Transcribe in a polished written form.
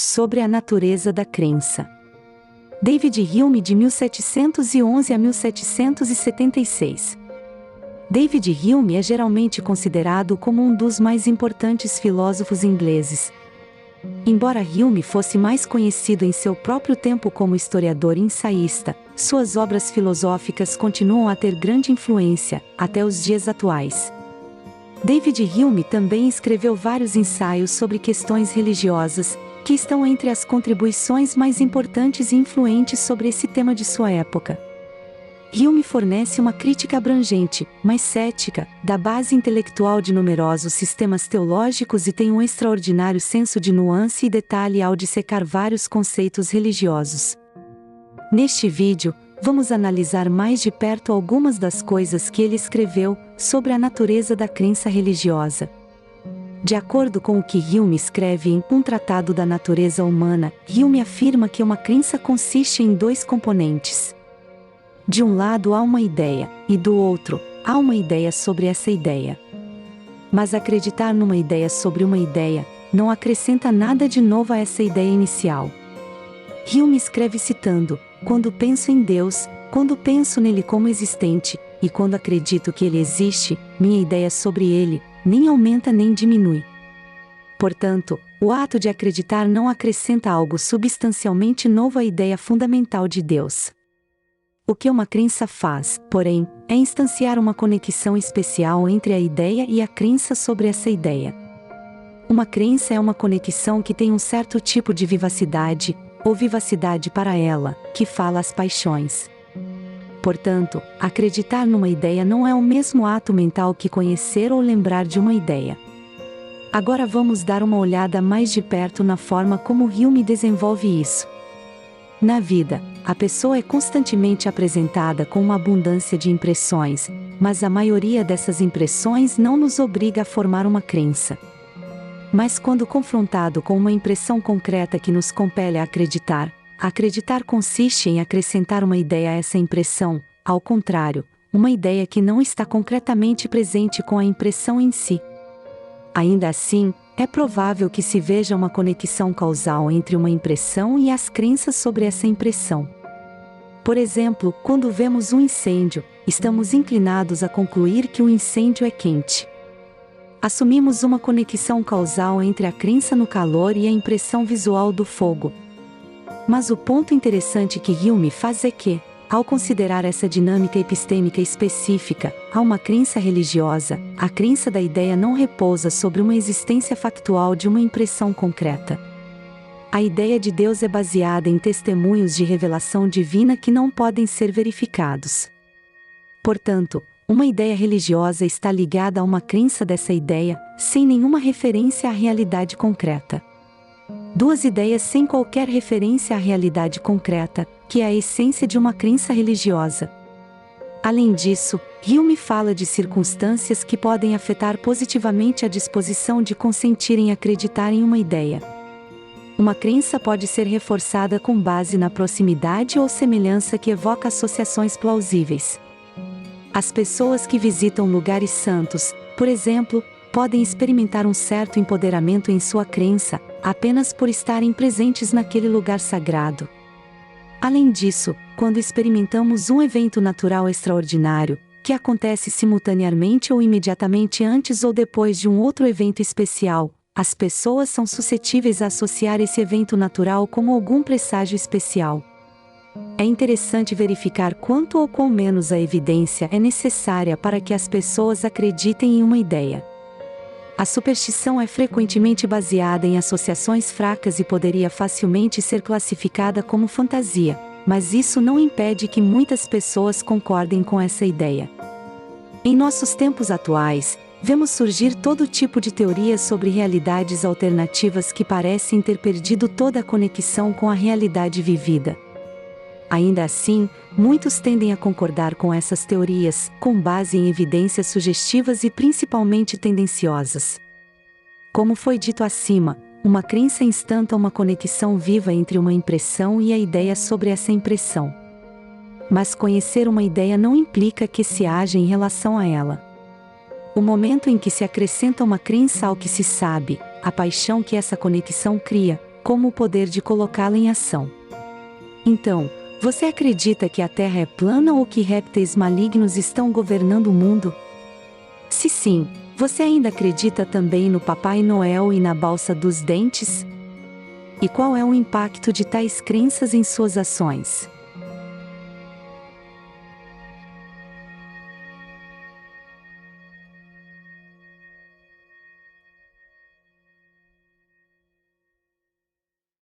Sobre a natureza da crença. David Hume, de 1711 a 1776. David Hume é geralmente considerado como um dos mais importantes filósofos ingleses. Embora Hume fosse mais conhecido em seu próprio tempo como historiador e ensaísta, suas obras filosóficas continuam a ter grande influência, até os dias atuais. David Hume também escreveu vários ensaios sobre questões religiosas, que estão entre as contribuições mais importantes e influentes sobre esse tema de sua época. Hume fornece uma crítica abrangente, mas cética, da base intelectual de numerosos sistemas teológicos e tem um extraordinário senso de nuance e detalhe ao dissecar vários conceitos religiosos. Neste vídeo, vamos analisar mais de perto algumas das coisas que ele escreveu sobre a natureza da crença religiosa. De acordo com o que Hume escreve em Um Tratado da Natureza Humana, Hume afirma que uma crença consiste em dois componentes. De um lado há uma ideia, e do outro, há uma ideia sobre essa ideia. Mas acreditar numa ideia sobre uma ideia, não acrescenta nada de novo a essa ideia inicial. Hume escreve citando: "Quando penso em Deus, quando penso nele como existente, e quando acredito que ele existe, minha ideia sobre ele, nem aumenta nem diminui." Portanto, o ato de acreditar não acrescenta algo substancialmente novo à ideia fundamental de Deus. O que uma crença faz, porém, é instanciar uma conexão especial entre a ideia e a crença sobre essa ideia. Uma crença é uma conexão que tem um certo tipo de vivacidade, ou vivacidade para ela, que fala às paixões. Portanto, acreditar numa ideia não é o mesmo ato mental que conhecer ou lembrar de uma ideia. Agora vamos dar uma olhada mais de perto na forma como Hume desenvolve isso. Na vida, a pessoa é constantemente apresentada com uma abundância de impressões, mas a maioria dessas impressões não nos obriga a formar uma crença. Mas quando confrontado com uma impressão concreta que nos compele a acreditar, acreditar consiste em acrescentar uma ideia a essa impressão, ao contrário, uma ideia que não está concretamente presente com a impressão em si. Ainda assim, é provável que se veja uma conexão causal entre uma impressão e as crenças sobre essa impressão. Por exemplo, quando vemos um incêndio, estamos inclinados a concluir que o incêndio é quente. Assumimos uma conexão causal entre a crença no calor e a impressão visual do fogo. Mas o ponto interessante que Hume faz é que, ao considerar essa dinâmica epistêmica específica, a uma crença religiosa, a crença da ideia não repousa sobre uma existência factual de uma impressão concreta. A ideia de Deus é baseada em testemunhos de revelação divina que não podem ser verificados. Portanto, uma ideia religiosa está ligada a uma crença dessa ideia, sem nenhuma referência à realidade concreta. Duas ideias sem qualquer referência à realidade concreta, que é a essência de uma crença religiosa. Além disso, Hume fala de circunstâncias que podem afetar positivamente a disposição de consentir em acreditar em uma ideia. Uma crença pode ser reforçada com base na proximidade ou semelhança que evoca associações plausíveis. As pessoas que visitam lugares santos, por exemplo, podem experimentar um certo empoderamento em sua crença, apenas por estarem presentes naquele lugar sagrado. Além disso, quando experimentamos um evento natural extraordinário, que acontece simultaneamente ou imediatamente antes ou depois de um outro evento especial, as pessoas são suscetíveis a associar esse evento natural como algum presságio especial. É interessante verificar quanto ou quão menos a evidência é necessária para que as pessoas acreditem em uma ideia. A superstição é frequentemente baseada em associações fracas e poderia facilmente ser classificada como fantasia, mas isso não impede que muitas pessoas concordem com essa ideia. Em nossos tempos atuais, vemos surgir todo tipo de teorias sobre realidades alternativas que parecem ter perdido toda a conexão com a realidade vivida. Ainda assim, muitos tendem a concordar com essas teorias, com base em evidências sugestivas e principalmente tendenciosas. Como foi dito acima, uma crença instancia uma conexão viva entre uma impressão e a ideia sobre essa impressão. Mas conhecer uma ideia não implica que se haja em relação a ela. O momento em que se acrescenta uma crença ao que se sabe, a paixão que essa conexão cria, como o poder de colocá-la em ação. Então, você acredita que a Terra é plana ou que répteis malignos estão governando o mundo? Se sim, você ainda acredita também no Papai Noel e na balsa dos dentes? E qual é o impacto de tais crenças em suas ações?